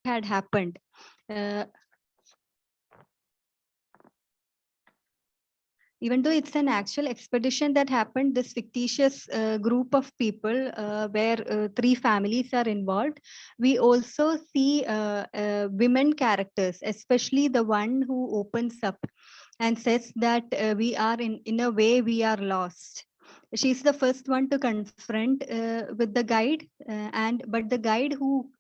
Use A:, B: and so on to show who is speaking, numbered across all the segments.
A: had happened. Uh, Even though it's an actual expedition that happened, this fictitious group of people where three families are involved, we also see women characters, especially the one who opens up and says that we are in a way we are lost. She's the first one to confront with the guide, but the guide who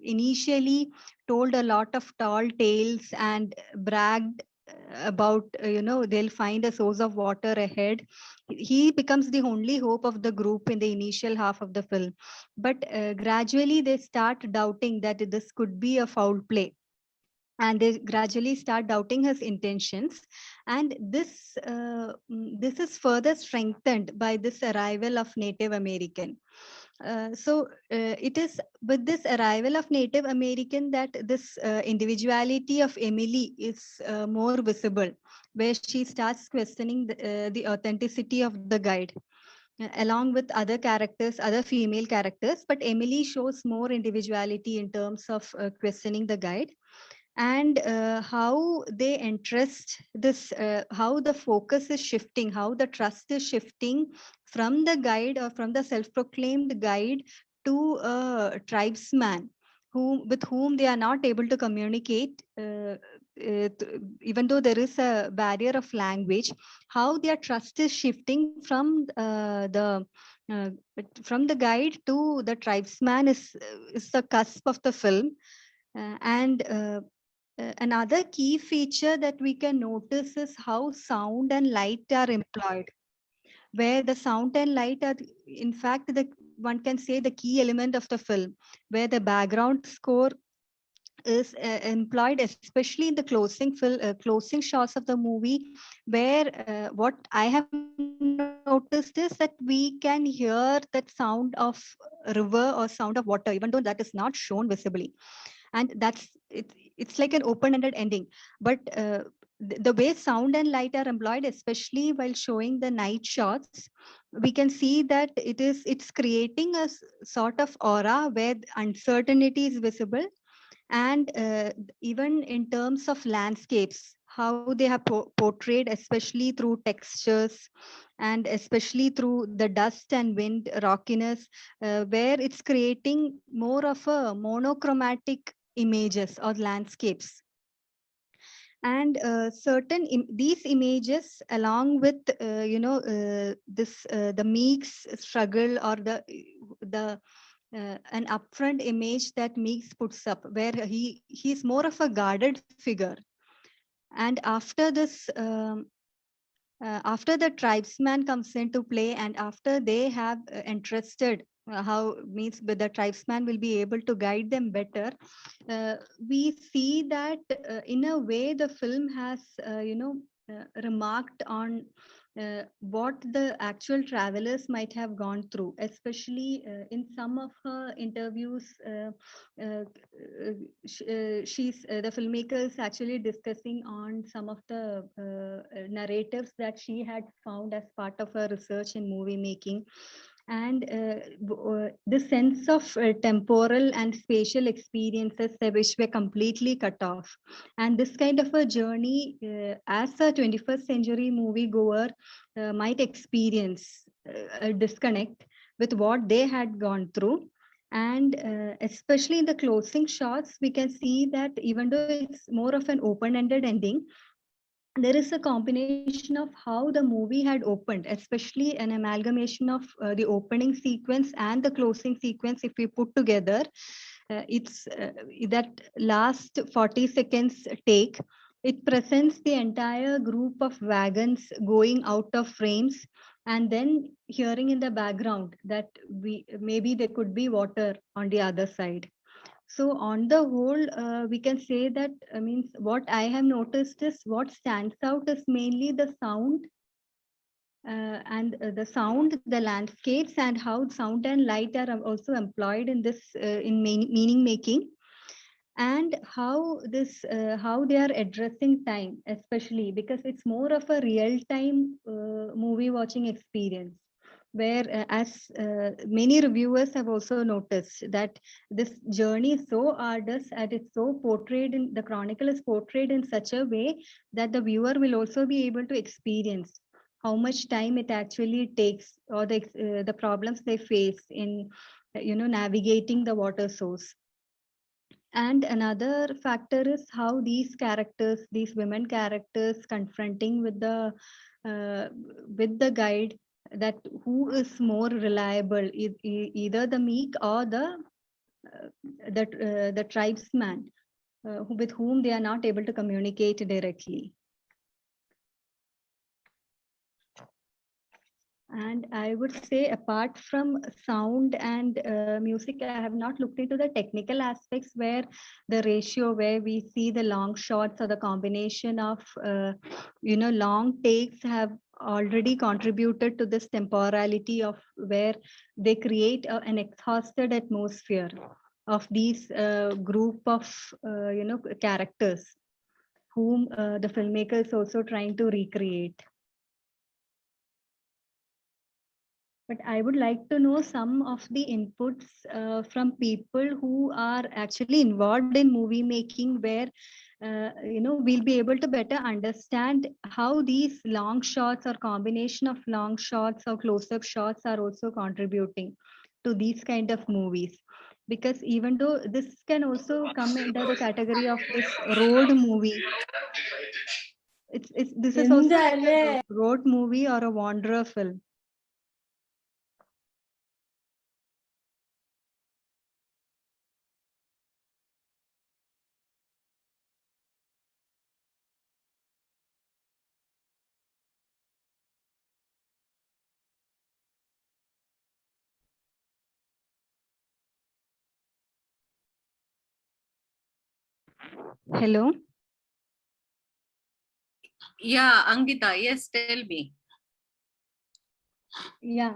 A: initially told a lot of tall tales and bragged about they'll find a source of water ahead. He becomes the only hope of the group in the initial half of the film, but gradually they start doubting that this could be a foul play, and they gradually start doubting his intentions. And this is further strengthened by this arrival of Native American. It is with this arrival of Native American that this individuality of Emily is more visible, where she starts questioning the authenticity of the guide, along with other characters, other female characters. But Emily shows more individuality in terms of questioning the guide, and how they entrust this, how the focus is shifting, how the trust is shifting from the guide or from the self-proclaimed guide to a tribesman with whom they are not able to communicate, even though there is a barrier of language. How their trust is shifting uh, from the guide to the tribesman is the cusp of the film. And another key feature that we can notice is how sound and light are employed, where the sound and light are, in fact, the one can say the key element of the film, where the background score is employed, especially in the closing shots of the movie, where what I have noticed is that we can hear that sound of river or sound of water, even though that is not shown visibly. And it's like an open-ended ending. But the way sound and light are employed, especially while showing the night shots, we can see that it's creating a sort of aura where uncertainty is visible. And even in terms of landscapes, how they have portrayed, especially through textures and especially through the dust and wind rockiness, where it's creating more of a monochromatic images or landscapes. And these images, along with this the Meek's struggle, or the an upfront image that Meeks puts up, where he's more of a guarded figure. And after the tribesman comes into play, and after they have entrusted, how means but the tribesman will be able to guide them better, we see that in a way the film has remarked on what the actual travelers might have gone through, especially in some of her interviews. The filmmaker is actually discussing on some of the narratives that she had found as part of her research in movie making. And the sense of temporal and spatial experiences which were completely cut off. And this kind of a journey, as a 21st century movie goer might experience a disconnect with what they had gone through. And especially in the closing shots, we can see that even though it's more of an open-ended ending, there is a combination of how the movie had opened, especially an amalgamation of the opening sequence and the closing sequence. If we put together, it's that last 40 seconds take, it presents the entire group of wagons going out of frames, and then hearing in the background that maybe there could be water on the other side. So on the whole, we can say that, means what I have noticed is what stands out is mainly the sound, the sound, the landscapes, and how sound and light are also employed in this meaning making, and how they are addressing time, especially because it's more of a real time movie watching experience, where as many reviewers have also noticed that this journey is so arduous and it's so portrayed in the chronicle is portrayed in such a way that the viewer will also be able to experience how much time it actually takes, or the problems they face in navigating the water source. And another factor is how these women characters confronting uh, with the guide, that who is more reliable, either the meek or uh, the tribesman, with whom they are not able to communicate directly. And I would say, apart from sound and music, I have not looked into the technical aspects where the ratio, where we see the long shots or the combination of, long takes have already contributed to this temporality of where they create an exhausted atmosphere of these group of, characters whom the filmmaker is also trying to recreate. But I would like to know some of the inputs from people who are actually involved in movie making, where we'll be able to better understand how these long shots or combination of long shots or close-up shots are also contributing to these kind of movies. Because even though this can also come under the category of this road movie, this is also like a road movie or a wanderer film. Hello.
B: Yeah, Angita, yes, tell me.
A: Yeah.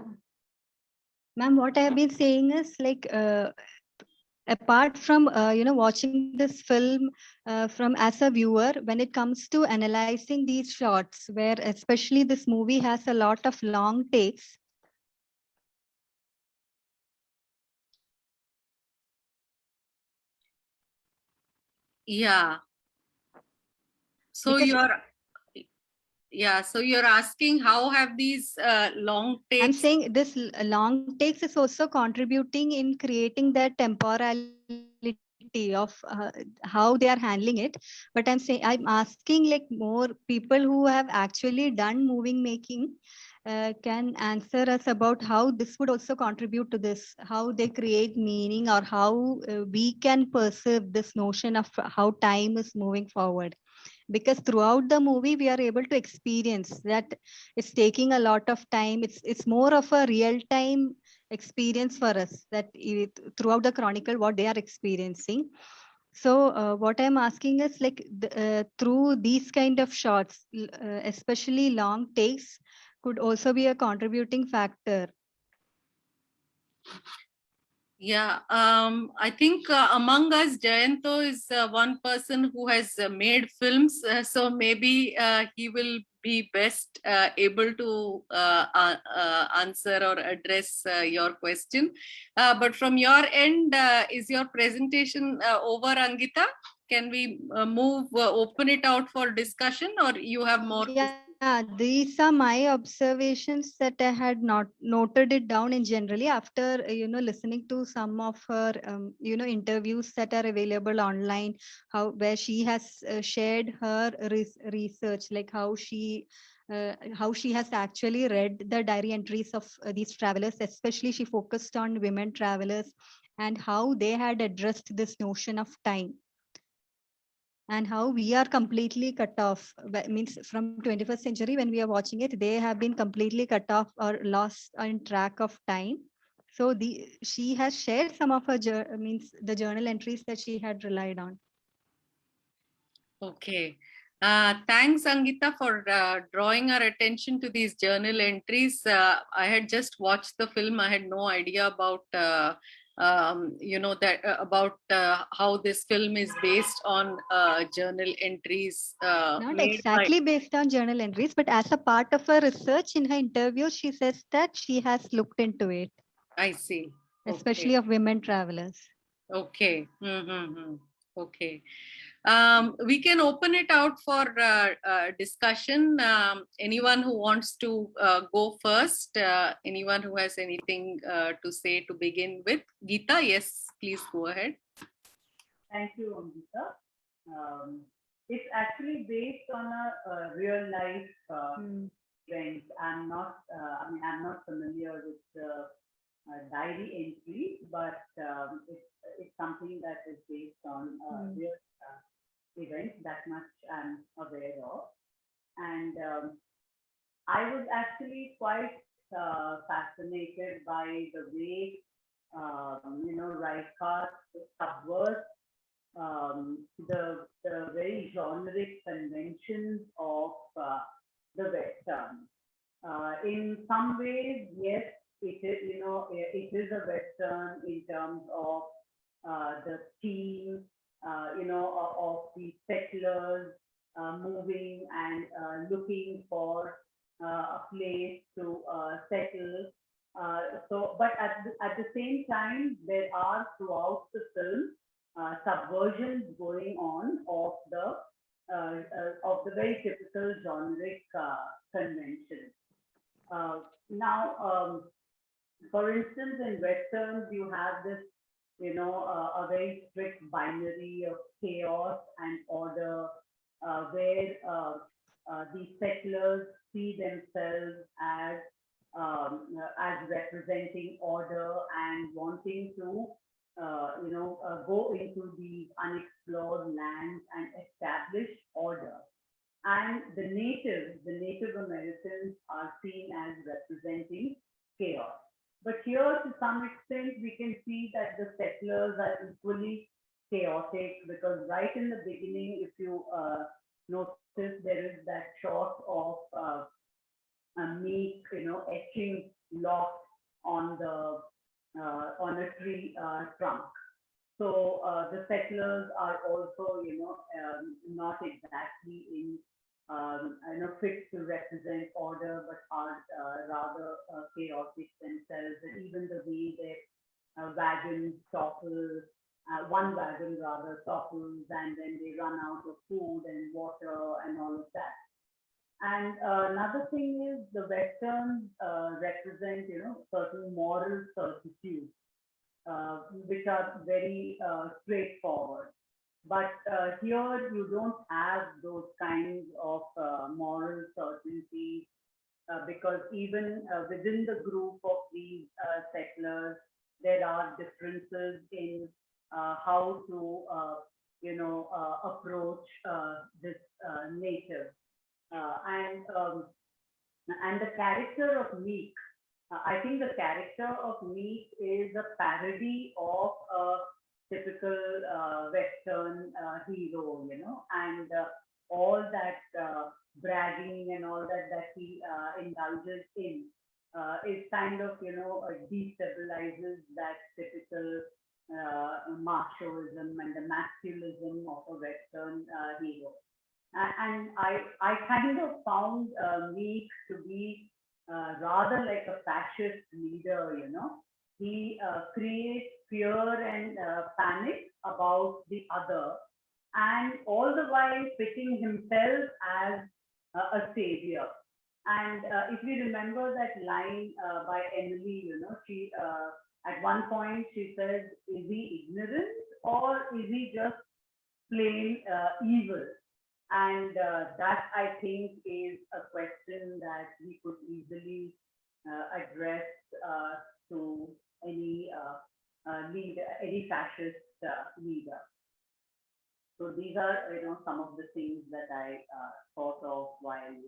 A: Ma'am, what I have been saying is like, apart from watching this film from as a viewer, when it comes to analyzing these shots, where especially this movie has a lot of long takes.
B: Yeah. So
A: Because
B: you're asking how have these long takes?
A: I'm saying this long takes is also contributing in creating that temporality of how they are handling it. But I'm asking like more people who have actually done movie making can answer us about how this would also contribute to this, how they create meaning, or how we can perceive this notion of how time is moving forward. Because throughout the movie we are able to experience that it's taking a lot of time. It's more of a real time experience for us, that throughout the chronicle what they are experiencing. So what I'm asking is like through these kind of shots, especially long takes, could also be a contributing factor.
B: Yeah, I think among us, Jayanto is one person who has made films, so maybe he will be best able to answer or address your question. But from your end, is your presentation over, Angita? Can we open it out for discussion, or you have more?
A: Yeah, these are my observations that I had not noted it down in generally after listening to some of her interviews that are available online, where she has shared her research, like how she has actually read the diary entries of these travelers. Especially she focused on women travelers and how they had addressed this notion of time, and how we are completely cut off. Means from 21st century, when we are watching it, they have been completely cut off or lost on track of time. So she has shared some of her means the journal entries that she had relied on.
B: Okay. Thanks, Angita, for drawing our attention to these journal entries. I had just watched the film. I had no idea about that about how this film is based on journal entries
A: Not
B: made by.
A: exactly based on journal entries, but as a part of her research in her interview, she says that she has looked into it,
B: I see. Okay.
A: especially of women travelers.
B: Okay. Mm-hmm. Okay. We can open it out for discussion. Anyone who wants to go first? Anyone who has anything to say to begin with? Geeta, yes, please go ahead.
C: Thank you, Angita. It's actually based on a real life event. I'm not, I'm not familiar with the diary entry, but it's something that is based on real events. That much I'm aware of. And I was actually quite fascinated by the way, Reichardt subverts the very generic conventions of the Western. In some ways, yes, it is, it is a Western in terms of the theme, of the settlers moving and looking for a place to settle. But at the same time, there are throughout the film subversions going on of the very typical generic convention. Now, for instance, in westerns, you have this, a very strict binary of chaos and order, where the settlers see themselves as representing order and wanting to go into these unexplored lands and establish order. And the Native Americans are seen as representing chaos. But here, to some extent, we can see that the settlers are equally chaotic, because right in the beginning, if you notice, there is that shot of Meek, etching locked on a tree trunk. So the settlers are also, not exactly in, fit to represent order, but are rather chaotic themselves. And even the way their wagon topples, one wagon rather topples, and then they run out of food and water and all of that. And another thing is the Westerns represent, certain moral certitudes, which are very straightforward. But here you don't have those kinds of moral certainty, because even within the group of these settlers, there are differences in how to, approach this native. And the character of Meek, I think the character of Meek is a parody of a typical Western hero, and all that bragging and all that he indulges in is kind of, destabilizes that typical machoism and the masculinism of a Western hero. And I kind of found Meek to be rather like a fascist leader, He creates fear and panic about the other, and all the while pitting himself as a savior. And if we remember that line by Emily, she at one point she says, "Is he ignorant or is he just plain evil?" And that, I think, is a question that we could easily address to any leader, any fascist leader. So these are, some of the things that I thought of while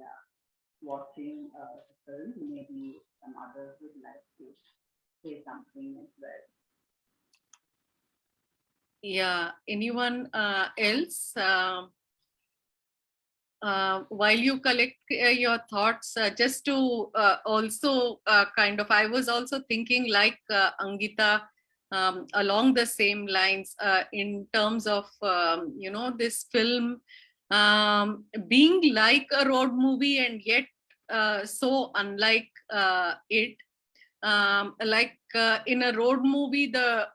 C: watching the film. Maybe some others would like to say something as well.
B: Yeah. Anyone else? While you collect your thoughts, just to also kind of, I was also thinking like Angita, along the same lines in terms of, this film being like a road movie and yet so unlike it. In a road movie, the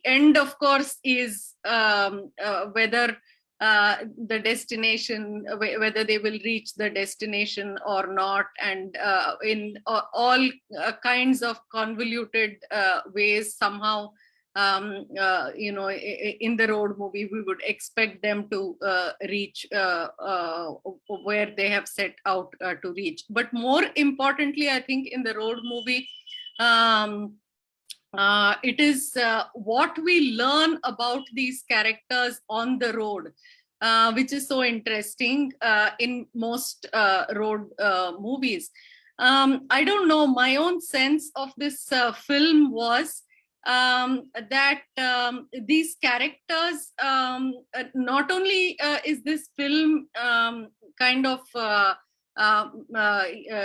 B: end, of course, is whether the destination, whether they will reach the destination or not, and in all kinds of convoluted ways, somehow, in the road movie, we would expect them to reach where they have set out to reach. But more importantly, I think in the road movie, it is what we learn about these characters on the road, which is so interesting in most road movies. I don't know, my own sense of this film was that these characters, not only is this film kind of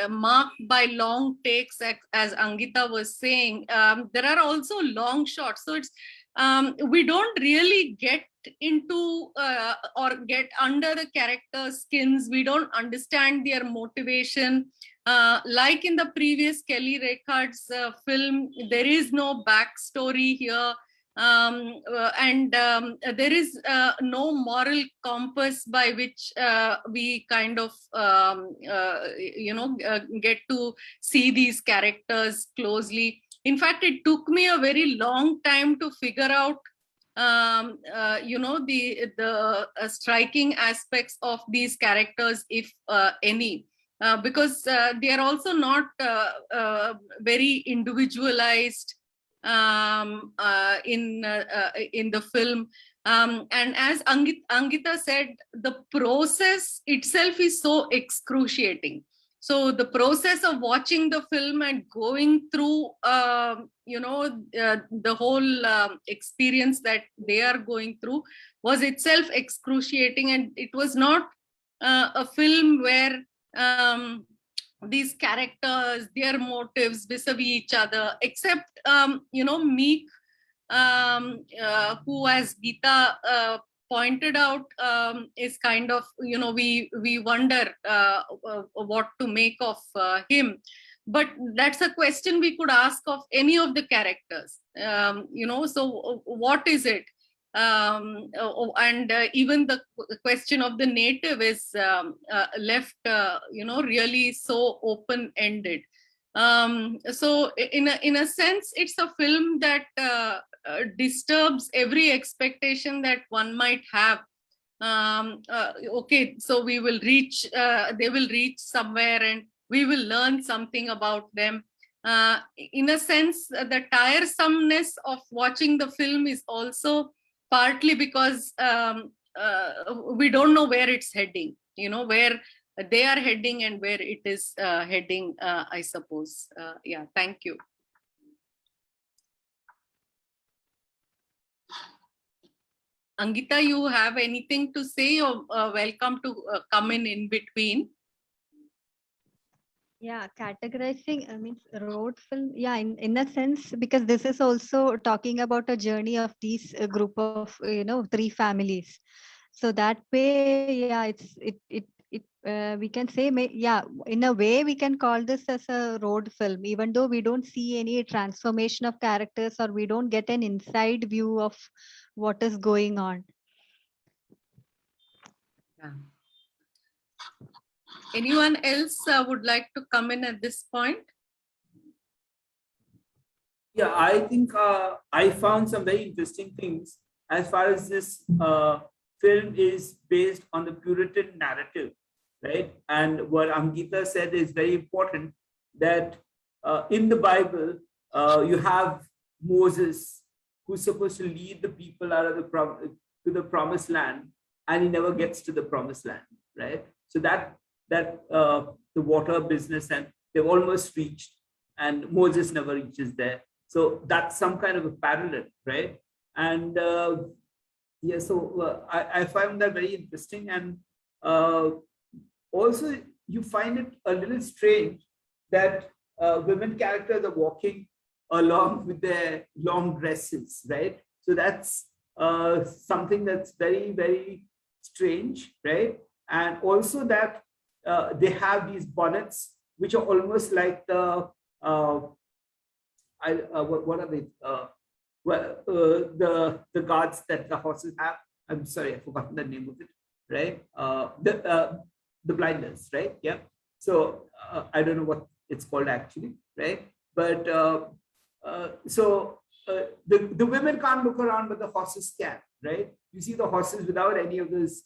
B: marked by long takes, as Angita was saying, there are also long shots. So it's we don't really get into or get under the characters' skins. We don't understand their motivation. Like in the previous Kelly Reichardt's film, there is no backstory here. And there is no moral compass by which we kind of get to see these characters closely. In fact, it took me a very long time to figure out the striking aspects of these characters, if any, because they are also not very individualized in the film. And as Angita said, the process itself is so excruciating. So the process of watching the film and going through, the whole experience that they are going through was itself excruciating. And it was not a film where these characters, their motives vis-a-vis each other, except, Meek, who, as Geeta pointed out, is kind of, we wonder what to make of him. But that's a question we could ask of any of the characters. So what is it? And even the question of the native is left, really so open-ended. So in a sense, it's a film that disturbs every expectation that one might have. Okay, so we will reach, they will reach somewhere and we will learn something about them. In a sense, the tiresomeness of watching the film is also partly because we don't know where it's heading, where they are heading and where it is heading, I suppose. Yeah, thank you. Angita, you have anything to say, or welcome to come in between?
A: Yeah, categorizing means road film. Yeah, in a sense, because this is also talking about a journey of these group of three families. So that way, yeah, we can say, yeah, in a way we can call this as a road film, even though we don't see any transformation of characters or we don't get an inside view of what is going on.
B: Yeah. Anyone else would like to come in at this point?
D: Yeah, I think I found some very interesting things as far as this film is based on the Puritan narrative, right? And what Angita said is very important, that in the Bible, you have Moses, who's supposed to lead the people out of to the promised land, and he never gets to the promised land, right? So that the water business, and they've almost reached, and Moses never reaches there. So that's some kind of a parallel, right? And yeah, so I found that very interesting. And also you find it a little strange that women characters are walking along with their long dresses, right? So that's something that's very, very strange, right? And also that they have these bonnets, which are almost like the, what are they? The guards that the horses have. I'm sorry, I've forgotten the name of it, right? The blinders, right? Yeah. So I don't know what it's called actually, right? But the women can't look around, but the horses can, right? You see the horses without any of those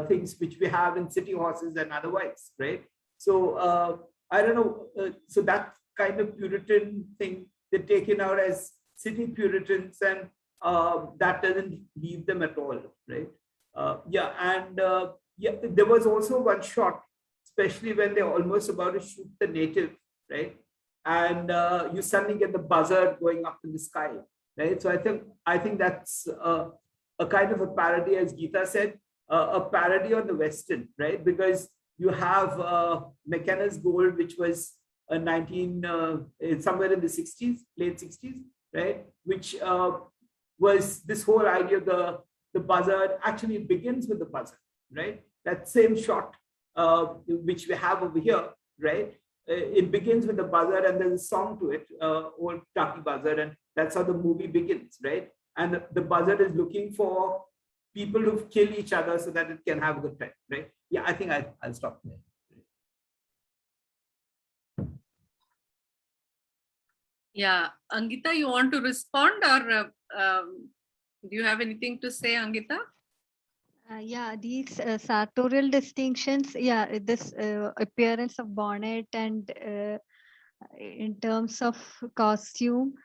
D: things which we have in city horses and otherwise, right? So I don't know. So that kind of Puritan thing, they're taken out as city Puritans, and that doesn't leave them at all, right? Yeah, there was also one shot, especially when they're almost about to shoot the native, right? And you suddenly get the buzzard going up in the sky, right? So I think that's a kind of a parody, as Geeta said, a parody on the Western, right? Because you have McKenna's Gold, which was 19 somewhere in the 60s, late 60s, right? Which was this whole idea of the buzzard. Actually, it begins with the buzzard, right? That same shot which we have over here, right? It begins with the buzzard, and there's a song to it, Old Turkey Buzzard, and that's how the movie begins, right? And the buzzard is looking for people who kill each other so that it can have a good time, right? Yeah, I think I'll stop there.
B: Yeah, Angita, you want to respond, or do you have anything to say, Angita?
A: Yeah, these sartorial distinctions, yeah, this appearance of bonnet and in terms of costume,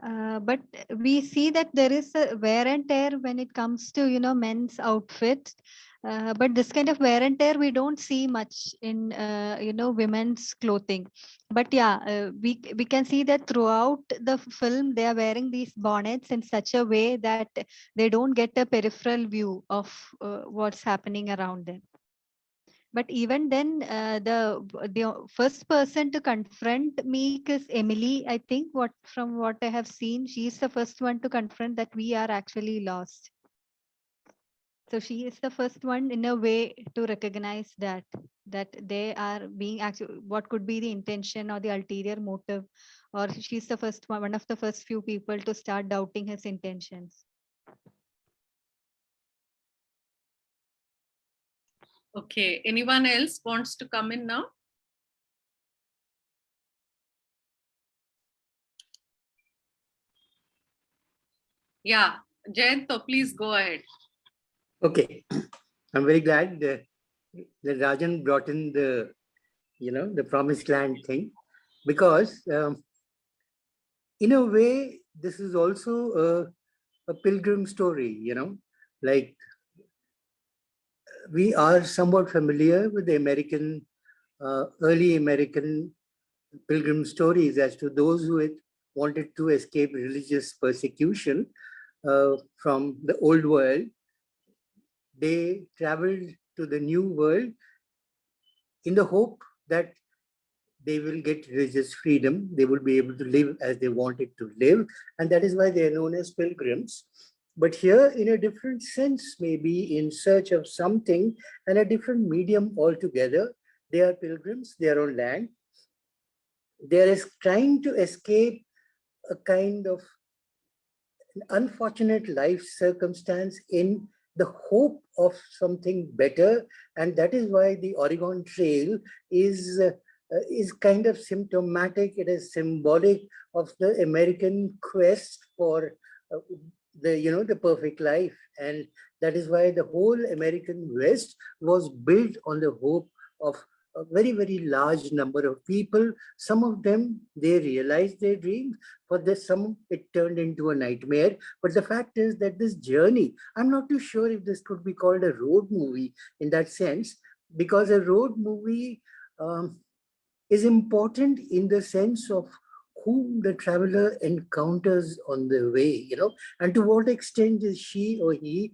A: but we see that there is a wear and tear when it comes to, men's outfits. But this kind of wear and tear we don't see much in women's clothing. But yeah, we can see that throughout the film they are wearing these bonnets in such a way that they don't get a peripheral view of what's happening around them. But even then, the first person to confront Meek is Emily. I think from what I have seen, she's the first one to confront that we are actually lost. So she is the first one in a way to recognize that they are being actually, what could be the intention or the ulterior motive, or she's the first one of the first few people to start doubting his intentions.
B: Okay, anyone else wants to come in now? Yeah, Jayanto, please go ahead.
E: Okay, I'm very glad that Rajan brought in the, the promised land thing, because in a way, this is also a pilgrim story, like we are somewhat familiar with the early American pilgrim stories as to those who had wanted to escape religious persecution from the old world. They traveled to the new world in the hope that they will get religious freedom. They will be able to live as they wanted to live. And that is why they are known as pilgrims. But here, in a different sense, maybe in search of something and a different medium altogether, they are pilgrims, they are on land. They are trying to escape a kind of unfortunate life circumstance in the hope of something better. And that is why the Oregon Trail is kind of symptomatic. It is symbolic of the American quest for the perfect life. And that is why the whole American West was built on the hope of a very, very large number of people. Some of them, they realized their dreams. For some, it turned into a nightmare. But the fact is that this journey, I'm not too sure if this could be called a road movie in that sense, because a road movie is important in the sense of whom the traveler encounters on the way, and to what extent is she or he,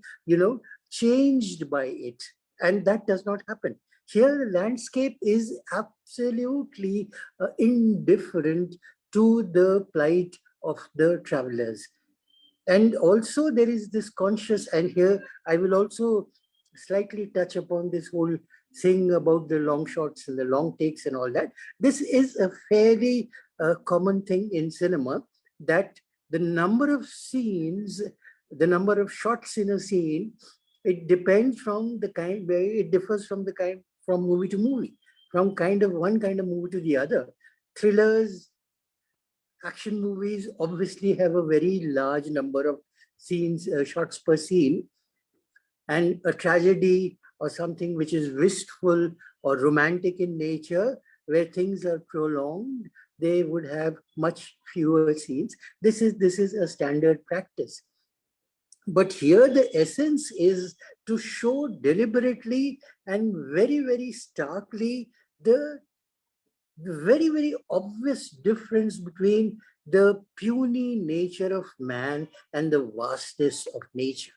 E: changed by it. And that does not happen. Here, the landscape is absolutely indifferent to the plight of the travelers. And also there is this conscious, and here I will also slightly touch upon this whole thing about the long shots and the long takes and all that. This is a fairly common thing in cinema, that the number of scenes, the number of shots in a scene, it depends from the kind, it differs from the kind, from movie to movie, from one kind of movie to the other. Thrillers, action movies obviously have a very large number of scenes, shots per scene, and a tragedy or something which is wistful or romantic in nature, where things are prolonged, they would have much fewer scenes. This is a standard practice. But here the essence is to show deliberately and very, very starkly the very, very obvious difference between the puny nature of man and the vastness of nature,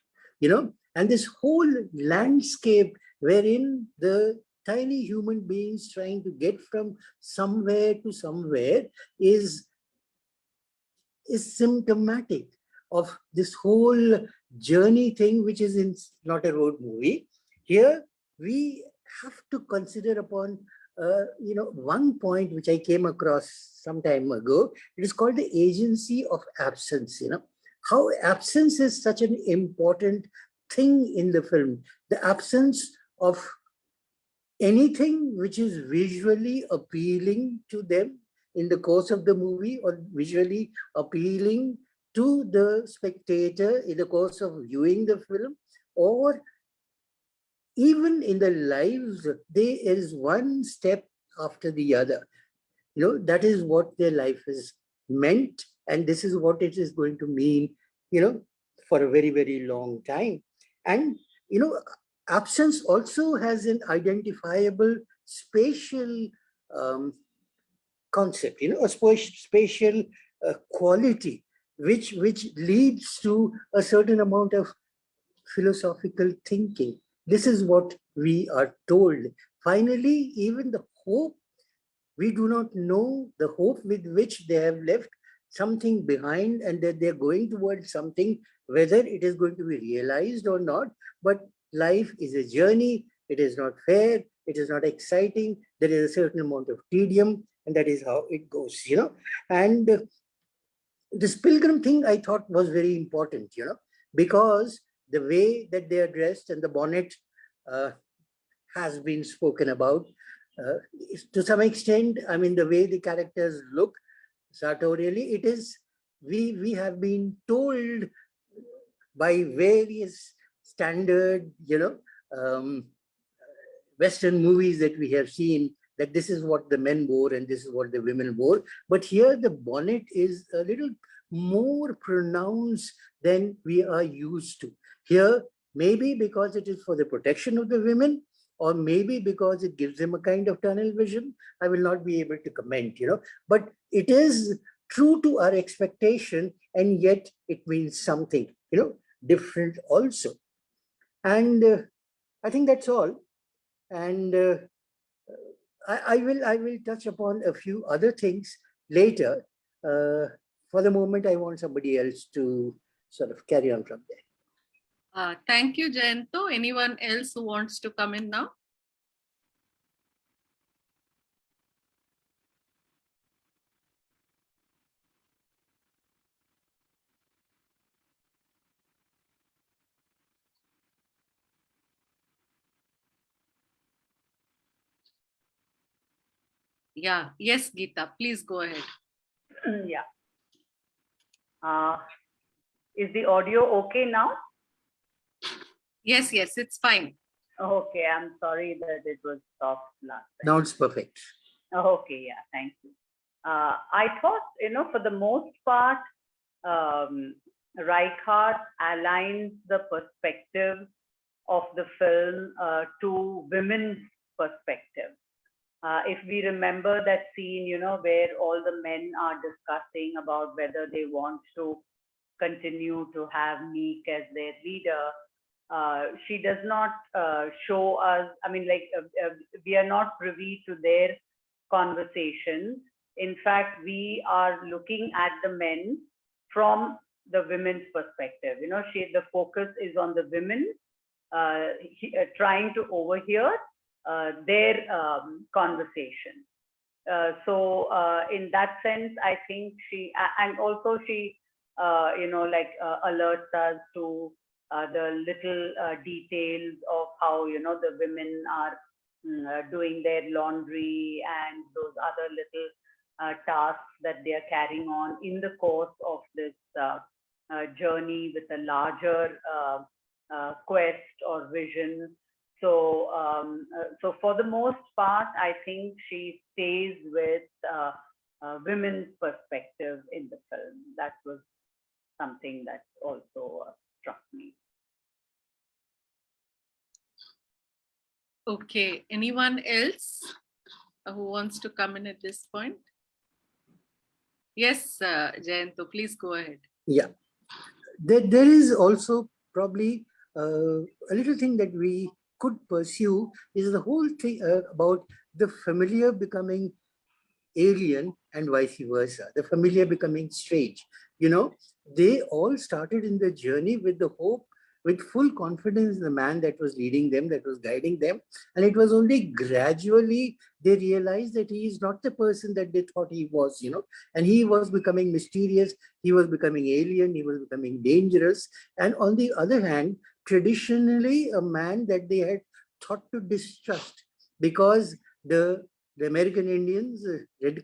E: and this whole landscape wherein the tiny human beings trying to get from somewhere to somewhere is symptomatic of this whole journey thing, which is not a road movie. Here we have to consider upon one point which I came across some time ago. It is called the agency of absence. How absence is such an important thing in the film. The absence of anything which is visually appealing to them in the course of the movie, or visually appealing to the spectator in the course of viewing the film, or even in the lives, there is one step after the other. That is what their life is meant, and this is what it is going to mean, for a very, very long time. And, absence also has an identifiable spatial concept, a spatial quality, which leads to a certain amount of philosophical thinking. This is what we are told. Finally, even the hope, we do not know the hope with which they have left something behind, and that they're going towards something, whether it is going to be realized or not. But life is a journey. It is not fair. It is not exciting. There is a certain amount of tedium, and that is how it goes, And this pilgrim thing I thought was very important, because the way that they are dressed and the bonnet has been spoken about. To some extent, I mean, the way the characters look sartorially, it is, we have been told by various standard, Western movies that we have seen, that this is what the men wore and this is what the women wore. But here the bonnet is a little more pronounced than we are used to. Here, maybe because it is for the protection of the women, or maybe because it gives them a kind of tunnel vision, I will not be able to comment, but it is true to our expectation, and yet it means something, different also. And I think that's all. And I will touch upon a few other things later. For the moment, I want somebody else to sort of carry on from there.
B: Thank you, Jayanto. Anyone else who wants to come in now? Yeah. Yes, Geeta, please go ahead.
C: Yeah. Is the audio okay now?
B: Yes, it's fine.
C: Okay, I'm sorry that it was soft last time.
E: Now it's perfect.
C: Okay, yeah, thank you. I thought, for the most part, Reichardt aligns the perspective of the film to women's perspective. If we remember that scene, where all the men are discussing about whether they want to continue to have Meek as their leader, she does not show us, we are not privy to their conversations. In fact, we are looking at the men from the women's perspective. You know, the focus is on the women, trying to overhear their conversation. So in that sense, I think and also she, alerts us to the little details of how, the women are doing their laundry and those other little tasks that they are carrying on in the course of this journey with a larger quest or vision. So for the most part, I think she stays with women's perspective in the film. That was something that also struck me.
B: Okay, anyone else who wants to come in at this point? Yes, Jayanto, please go ahead.
E: Yeah, there is also probably a little thing that we could pursue is the whole thing about the familiar becoming alien and vice versa, the familiar becoming strange. You know, they all started in the journey with the hope, with full confidence in the man that was leading them, that was guiding them. And it was only gradually they realized that he is not the person that they thought he was, and he was becoming mysterious, he was becoming alien, he was becoming dangerous. And on the other hand, traditionally a man that they had thought to distrust, because the American Indians,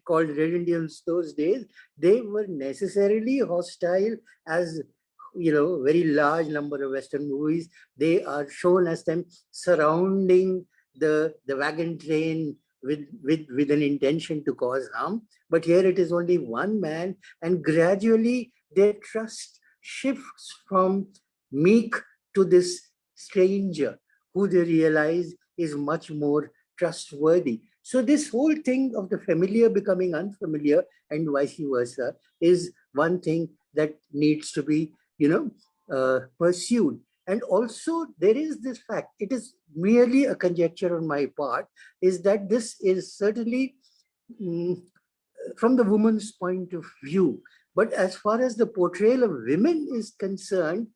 E: called Red Indians those days, they were necessarily hostile. As very large number of Western movies, they are shown as them surrounding the wagon train with an intention to cause harm. But here it is only one man, and gradually their trust shifts from Meek to this stranger who they realize is much more trustworthy. So this whole thing of the familiar becoming unfamiliar and vice versa is one thing that needs to be, pursued. And also there is this fact, it is merely a conjecture on my part, is that this is certainly from the woman's point of view. But as far as the portrayal of women is concerned,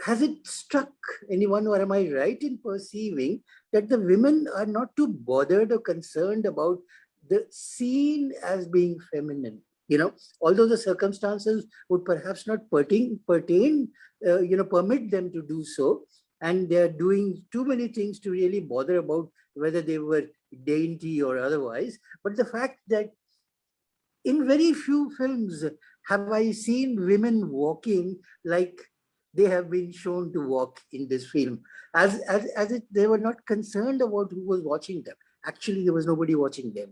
E: has it struck anyone, or am I right in perceiving that the women are not too bothered or concerned about the scene as being feminine? Although the circumstances would perhaps not permit them to do so, and they're doing too many things to really bother about whether they were dainty or otherwise. But the fact that in very few films have I seen women walking like they have been shown to walk in this film, as if they were not concerned about who was watching them. Actually, there was nobody watching them,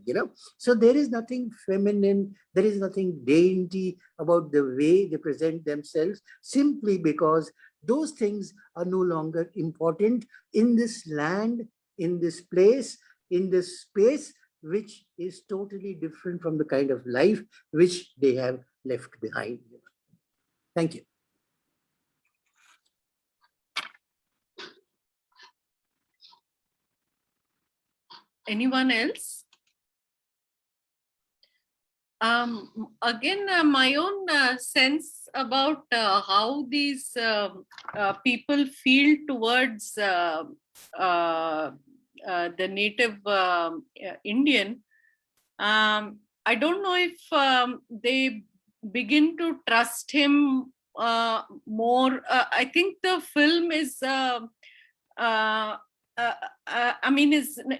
E: So there is nothing feminine, there is nothing dainty about the way they present themselves, simply because those things are no longer important in this land, in this place, in this space, which is totally different from the kind of life which they have left behind. Thank you.
B: Anyone else? Again, my own sense about how these people feel towards the native Indian, I don't know if they begin to trust him more. I think the film is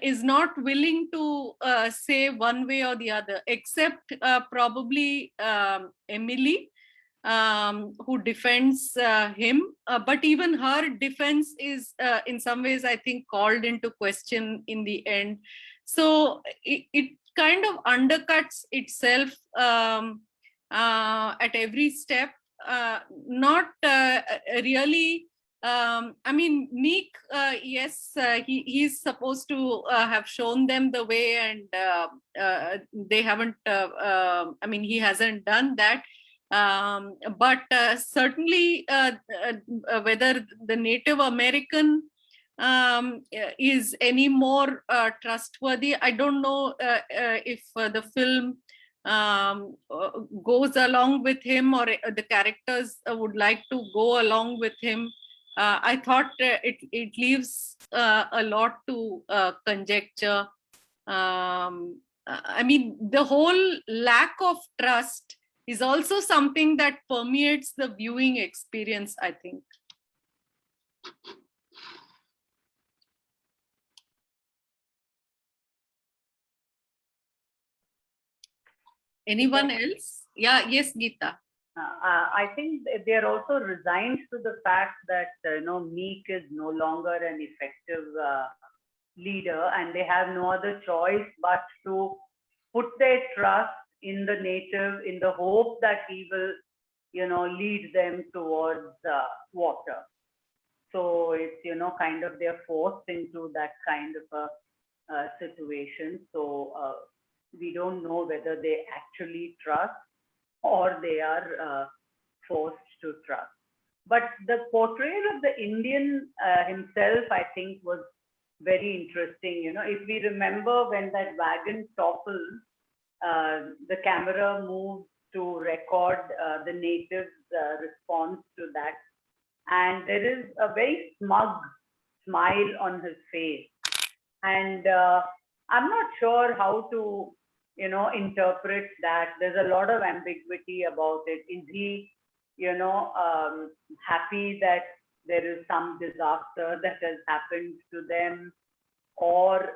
B: is not willing to say one way or the other, except probably Emily, who defends him. But even her defense is in some ways, I think, called into question in the end. So it kind of undercuts itself at every step. Not really. Meek, yes, he's supposed to have shown them the way, and they haven't, he hasn't done that. But certainly, whether the Native American is any more trustworthy, I don't know if the film goes along with him, or the characters would like to go along with him. I thought it leaves a lot to conjecture. I mean, the whole lack of trust is also something that permeates the viewing experience, I think. Anyone else? Yeah, yes, Geeta.
C: I think they're also resigned to the fact that Meek is no longer an effective leader, and they have no other choice but to put their trust in the native, in the hope that he will, lead them towards water. So it's kind of they're forced into that kind of a situation. So we don't know whether they actually trust or they are forced to trust. But the portrayal of the Indian himself, I think, was very interesting. If we remember when that wagon toppled, the camera moved to record the natives' response to that. And there is a very smug smile on his face. And I'm not sure how to interpret that. There's a lot of ambiguity about it. Is he, happy that there is some disaster that has happened to them? Or,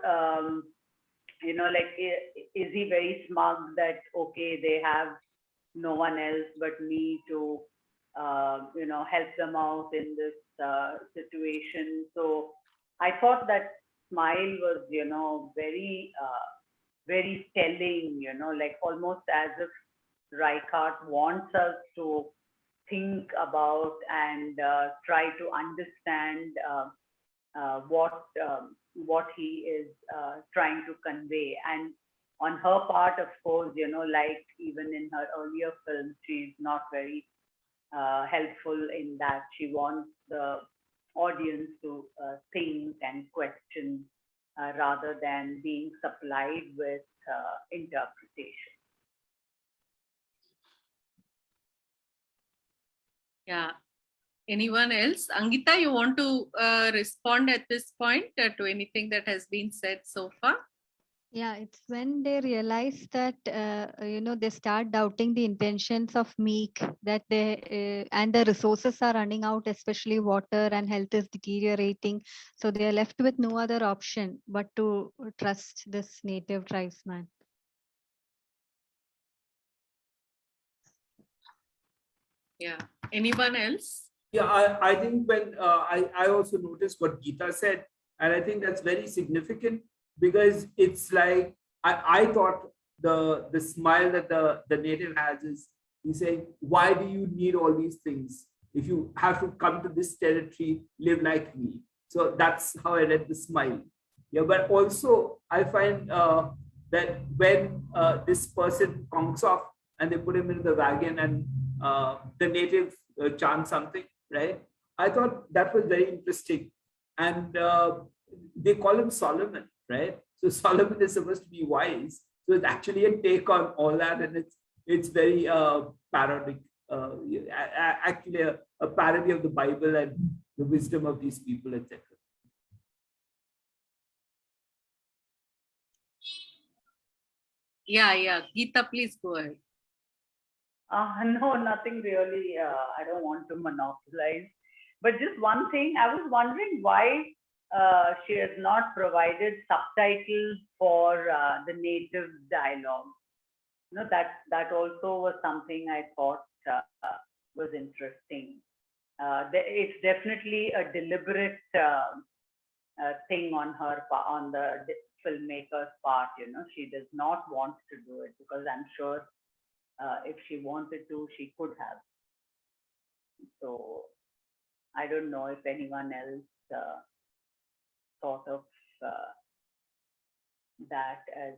C: is he very smug that, okay, they have no one else but me to, help them out in this situation? So I thought that smile was, very, very telling, like almost as if Reichardt wants us to think about and try to understand what he is trying to convey. And on her part, of course, like even in her earlier films, she's not very helpful in that. She wants the audience to think and question rather than being supplied with interpretation.
B: Yeah. Anyone else? Angita, you want to respond at this point to anything that has been said so far?
A: Yeah, it's when they realize that, they start doubting the intentions of Meek, that and the resources are running out, especially water, and health is deteriorating. So they are left with no other option but to trust this native tribesman.
B: Yeah. Anyone else?
D: Yeah, I think when I also noticed what Geeta said, and I think that's very significant because it's like I thought the smile that the native has is he's saying, why do you need all these things if you have to come to this territory, live like me? So that's how I read the smile. Yeah, but also I find that when this person conks off and they put him in the wagon and the native chants something, right? I thought that was very interesting. And they call him Solomon, right? So Solomon is supposed to be wise. So it's actually a take on all that, and it's very parodic, actually a parody of the Bible and the wisdom of these people, etc.
B: Yeah. Geeta, please go ahead.
C: No, nothing really. I don't want to monopolize. But just one thing, I was wondering why she has not provided subtitles for the native dialogue. That also was something I thought was interesting. It's definitely a deliberate thing on the filmmaker's part. She does not want to do it because I'm sure if she wanted to, she could have. So I don't know if anyone else thought of that as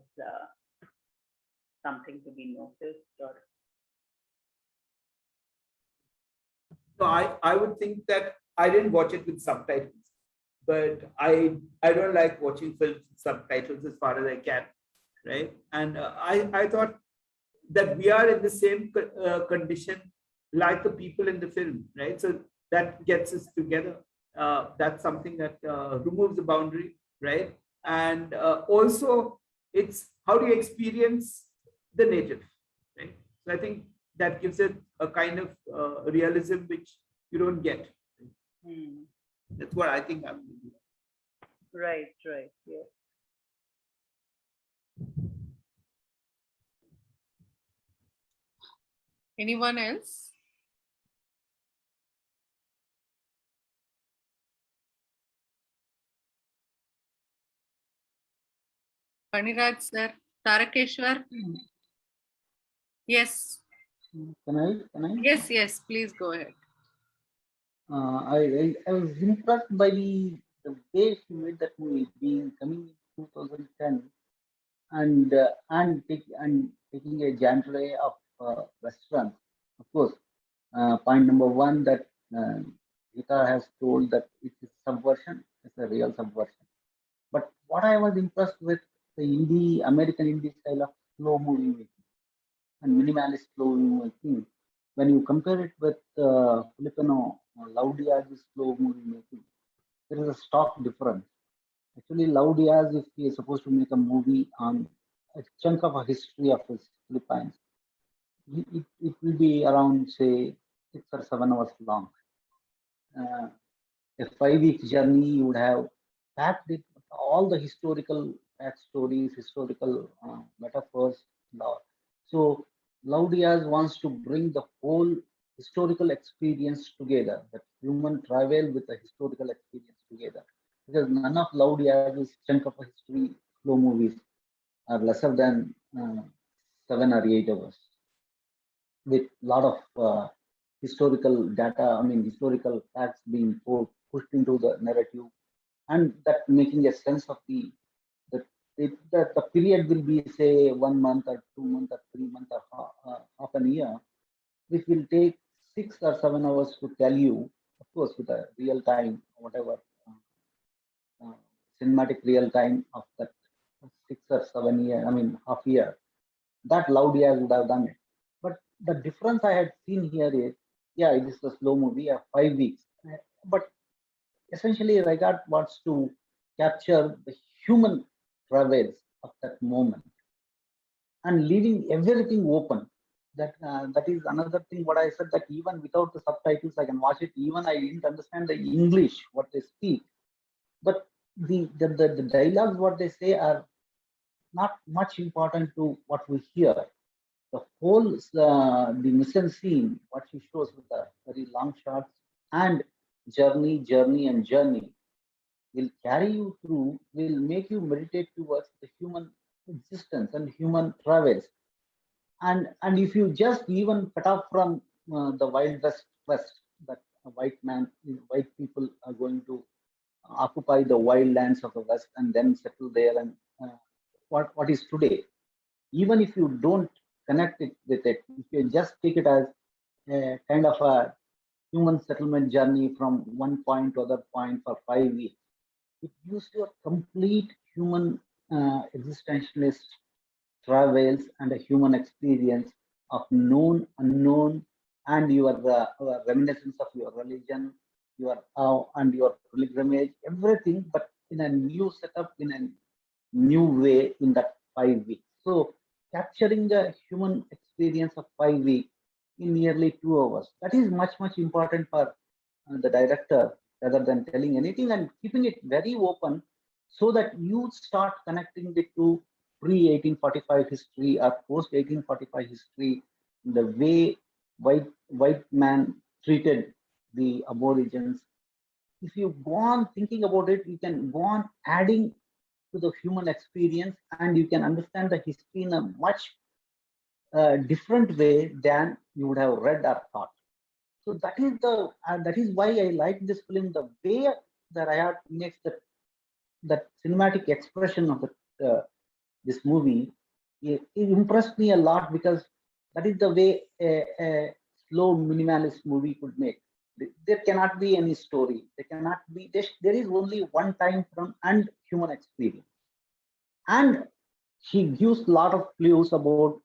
C: something to be noticed, or.
D: No, I would think that I didn't watch it with subtitles, but I don't like watching films with subtitles as far as I can, right? And I thought that we are in the same condition like the people in the film, right? So that gets us together. That's something that removes the boundary, right? And also, it's how do you experience the native, right? So I think that gives it a kind of realism which you don't get. That's what I think I'm doing.
C: Right, yeah.
B: Anyone else? Paniraj sir, Tarakeshwar? Yes.
F: Can I?
B: Yes, please go ahead.
F: I was impressed by the way she made that movie, being coming in 2010 and taking a genre of restaurants. Of course, point number one that Gita has told that it is subversion. It's a real subversion. But what I was impressed with the American indie style of slow movie making and minimalist slow movie making. When you compare it with Filipino Laudia's slow movie making, there is a stark difference. Actually, Laudias, if he is supposed to make a movie on a chunk of a history of his Philippines, it will be around, say, 6 or 7 hours long. A 5 week journey, you would have packed it with all the historical backstories, historical metaphors. So Laudias wants to bring the whole historical experience together, that human travel with the historical experience together. Because none of Laudias' chunk of history slow movies are lesser than 7 or 8 hours, with a lot of historical data, historical facts being pushed into the narrative, and that making a sense of the period will be, say, 1 month or 2 months or 3 months or half a year, which will take 6 or 7 hours to tell you, of course, with a real time, whatever cinematic real time of that 6 or 7 year, half year, that Laudia would have done it. But the difference I had seen here is, yeah, it is a slow movie, 5 weeks, but essentially Reichardt wants to capture the human travels of that moment and leaving everything open. That is another thing. What I said, that even without the subtitles, I can watch it. Even I didn't understand the English what they speak, but the dialogues what they say are not much important to what we hear. The whole the mise en scene, what she shows with the very long shots and journey will carry you through, will make you meditate towards the human existence and human travels. And if you just even cut off from the wild west, that white people are going to occupy the wild lands of the west and then settle there, and what is today, even if you don't connect it with it, if you just take it as a kind of a human settlement journey from one point to other point for 5 weeks, it gives you a complete human existentialist travels and a human experience of known, unknown, and your reminiscence of your religion, your and your pilgrimage, everything, but in a new setup, in a new way in that 5 weeks. So capturing the human experience of 5 weeks in nearly 2 hours, that is much important for the director, rather than telling anything and keeping it very open, so that you start connecting it to pre-1845 history or post-1845 history, the way white man treated the aborigines. If you go on thinking about it, you can go on adding to the human experience, and you can understand the history in a much different way than you would have read or thought. So that is why I like this film. The way that Reichardt makes that cinematic expression of this movie, it impressed me a lot, because that is the way a slow minimalist movie could make. There cannot be any story. There cannot be. There is only one time from and human experience, and he gives a lot of clues about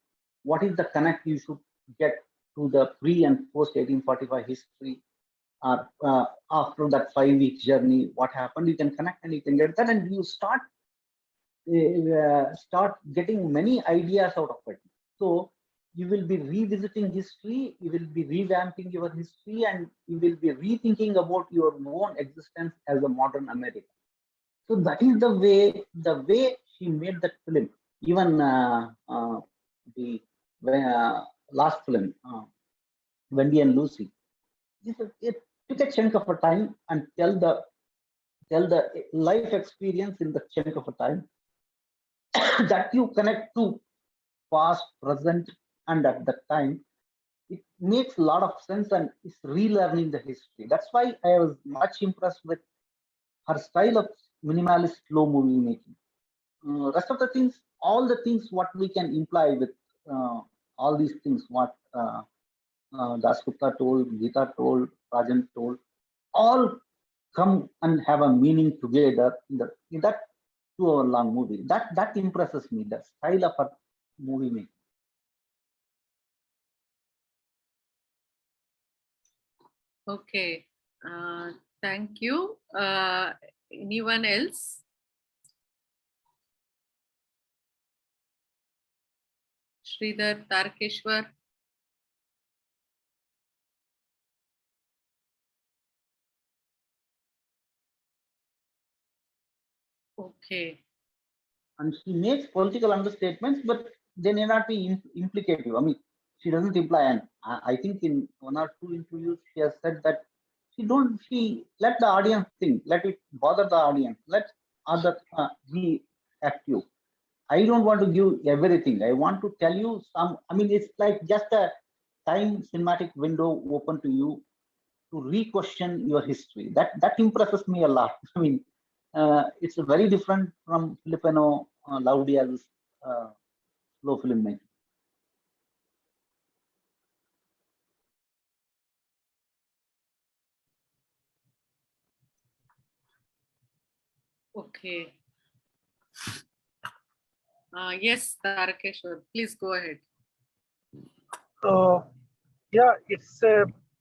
F: what is the connect you should get to the pre and post 1845 history, or after that 5-week journey, what happened, you can connect and you can get that, and you start getting many ideas out of it. So you will be revisiting history, you will be revamping your history, and you will be rethinking about your own existence as a modern American. So that is the way she made that film. Even the last film, Wendy and Lucy, it took a chunk of a time and tell the life experience in the chunk of a time that you connect to past, present, and at that time. It makes a lot of sense and it's relearning the history. That's why I was much impressed with her style of minimalist slow movie making. Rest of the things, all the things what we can imply with all these things, what Dasgupta told, Geeta told, Rajan told, all come and have a meaning together in that 2-hour long movie. That impresses me, the style of her movie making.
B: Okay, thank you. Anyone else? Sridhar, Tarakeshwar. Okay.
F: And she makes political understatements, but they may not be implicative. I mean, she doesn't imply, and I think in 1 or 2 interviews she has said that she let the audience think, let it bother the audience, let other be active. I don't want to give everything. I want to tell you some. I mean, it's like just a time cinematic window open to you to re-question your history. That impresses me a lot. I mean, it's very different from Filipino Laudia's slow filmmaking.
B: Okay. Yes, Tarakeshwar, please go ahead.
G: Yeah, it's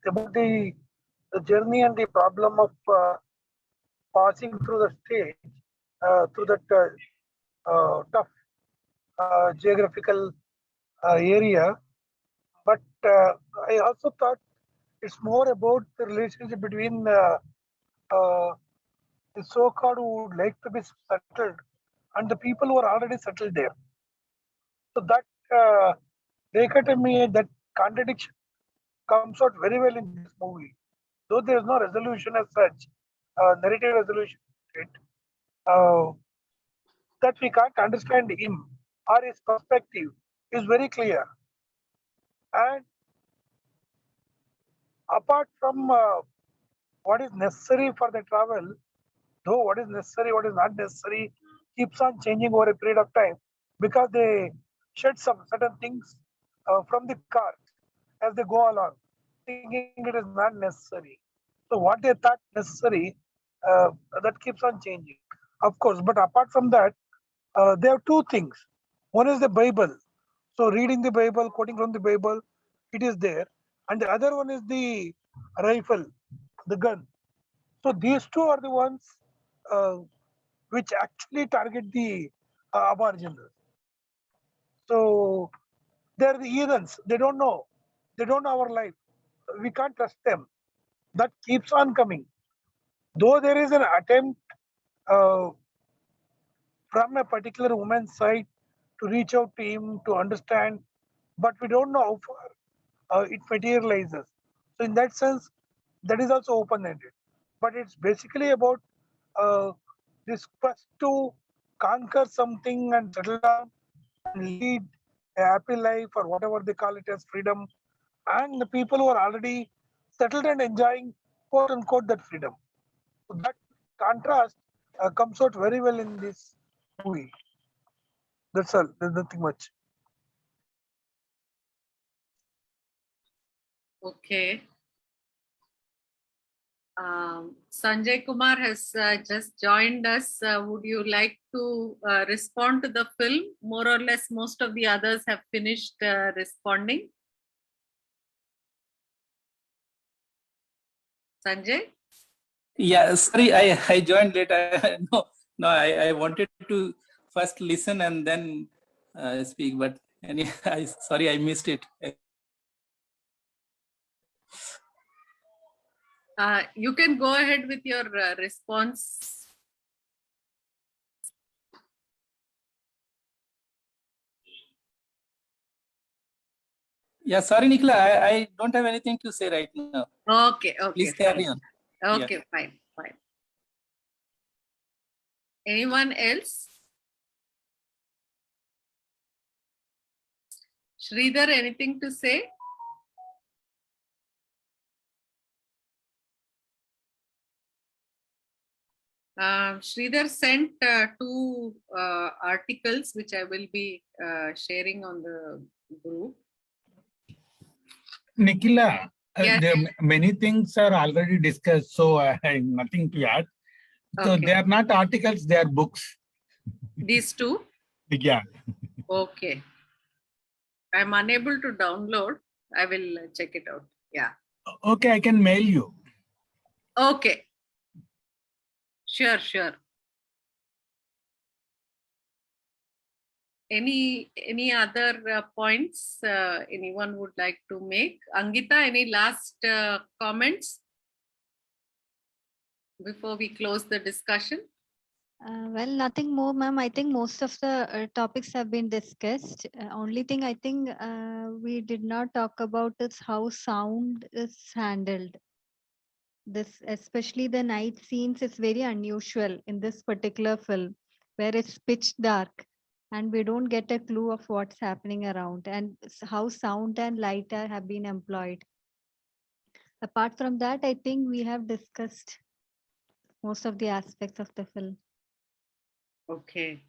G: about the journey and the problem of passing through the stage, through that tough geographical area. But I also thought it's more about the relationship between the so-called who would like to be settled and the people who are already settled there. So that dichotomy, that contradiction comes out very well in this movie. Though there is no resolution as such, narrative resolution, it, uh, that we can't understand him or his perspective is very clear. And apart from what is necessary for the travel, though what is necessary, what is not necessary, keeps on changing over a period of time because they shed some certain things from the car as they go along, thinking it is not necessary. So what they thought necessary, that keeps on changing, of course. But apart from that, they have two things. One is the Bible. So reading the Bible, quoting from the Bible, it is there. And the other one is the rifle, the gun. So these two are the ones uh, which actually target the aboriginals. So they're the heathens. They don't know. They don't know our life. We can't trust them. That keeps on coming. Though there is an attempt uh, from a particular woman's side to reach out to him to understand, but we don't know how far it materializes. So in that sense, that is also open-ended. But it's basically about uh, this quest to conquer something and settle down and lead a happy life or whatever they call it as freedom, and the people who are already settled and enjoying quote unquote that freedom. So that contrast comes out very well in this movie. That's all. There's nothing much.
B: Okay. Sanjay Kumar has just joined us. Would you like to respond to the film? More or less, most of the others have finished responding. Sanjay?
H: Yeah, sorry, I joined late. I wanted to first listen and then speak, but sorry, I missed it.
B: You can go ahead with your response.
H: Yeah, sorry, Nikhila, I don't have anything to say right now.
B: Okay,
H: Please
B: okay,
H: carry
B: fine.
H: on.
B: Okay, fine. Anyone else? Sridhar, anything to say? Sridhar sent two articles which I will be sharing on the group.
I: Nikhila,
B: Yes.
I: many things are already discussed, so I have nothing to add. So
B: Okay.
I: they are not articles, they are books.
B: These two?
I: Yeah.
B: Okay. I'm unable to download. I will check it out. Yeah.
I: Okay, I can mail you.
B: Okay. Sure. Any other points anyone would like to make? Angita, any last comments before we close the discussion?
A: Well, nothing more, ma'am. I think most of the topics have been discussed. Only thing I think we did not talk about is how sound is handled. This, especially the night scenes, is very unusual in this particular film, where it's pitch dark and we don't get a clue of what's happening around, and how sound and light have been employed. Apart from that, I think we have discussed most of the aspects of the film.
B: Okay.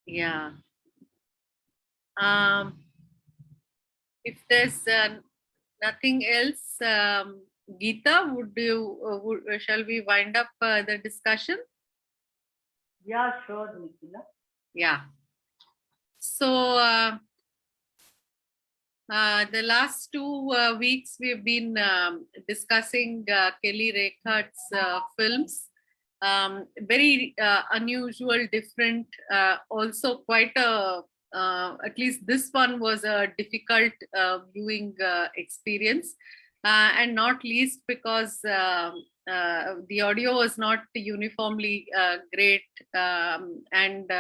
B: Yeah. If there's nothing else, Geeta, shall we wind up the discussion?
C: Yeah, sure, Nikhila.
B: Yeah. So the last 2 weeks we've been discussing Kelly Reichardt's films. Very unusual, different, also quite a, at least this one was a difficult viewing experience. And not least because the audio was not uniformly great, and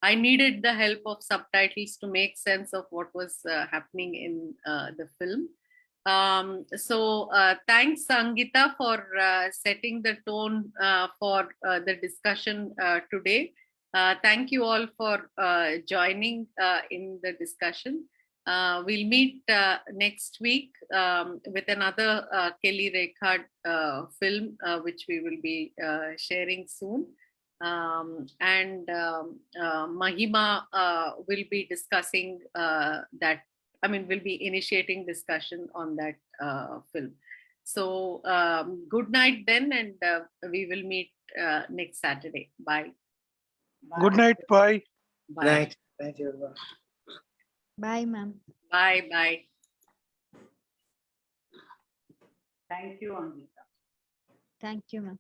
B: I needed the help of subtitles to make sense of what was happening in the film. So thanks, Angita, for setting the tone for the discussion today. Thank you all for joining in the discussion. We'll meet next week with another Kelly Reichardt film, which we will be sharing soon. And Mahima will be discussing that. I mean, we'll be initiating discussion on that film. So good night then, and we will meet next Saturday. Bye.
G: Good night. Bye.
B: Bye.
E: Night. Thank you.
A: Bye, ma'am.
B: Bye.
C: Thank you, Angita.
A: Thank you, ma'am.